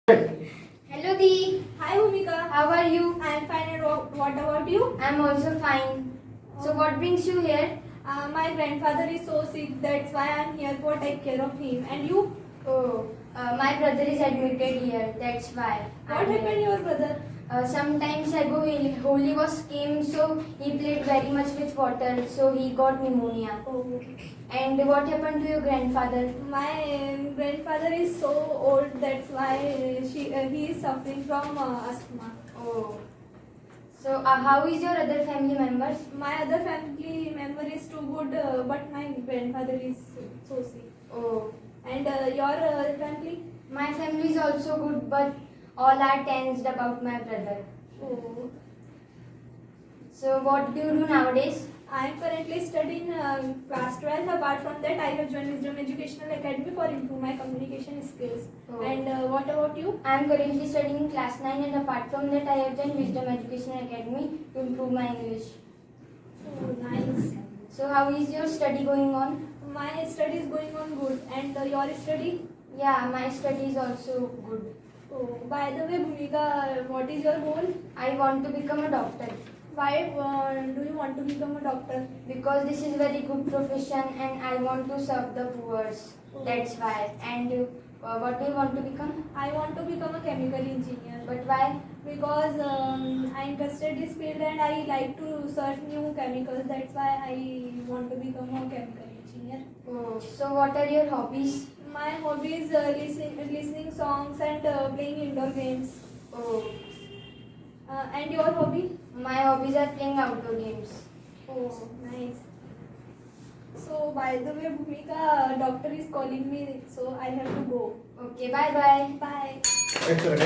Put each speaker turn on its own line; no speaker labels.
Hello Dee,
Hi Bhumika.
how are you?
I am fine and what about you?
I'm also fine. So what brings you here?
My grandfather is so sick, that's why I am here for take care of him. And you?
Oh, my brother is admitted here, that's why.
What
I'm
happened to
here.
your brother?
Sometimes ago Holy was came, so he played very much with water, so he got pneumonia.
Oh.
And what happened to your grandfather?
My grandfather is so old, that's why he is suffering from asthma.
Oh. So how is your other family members?
My other family member is too good, but my grandfather is so sick.
Oh.
And your family?
My family is also good, but all are tensed about my brother.
Oh.
So what do you do nowadays?
I am currently studying class 12. Apart from that, I have joined Wisdom Educational Academy for improve my communication skills.
Oh.
And what about you?
I am currently studying class 9 and apart from that I have joined Wisdom Educational Academy to improve my English.
Oh, nice.
So how is your study going on?
My study is going on good. And your study?
Yeah, my study is also good.
Oh, by the way, Bhumika, what is your goal?
I want to become a doctor
Why do you want to become a doctor?
because this is very good profession and I want to serve the poor.
Oh.
That's why. And what do you want to become?
I want to become a chemical engineer.
But why?
Because I am interested in this field and I like to search new chemicals. That's why I want to become a chemical engineer.
Oh, so what are your hobbies?
My hobby is listening songs and playing indoor games.
Oh,
And your hobby?
my hobbies are playing outdoor games.
Oh, nice. So, by the way, Bhumika, doctor is calling me, so I have to go.
Okay, bye bye.
Bye.
Excellent.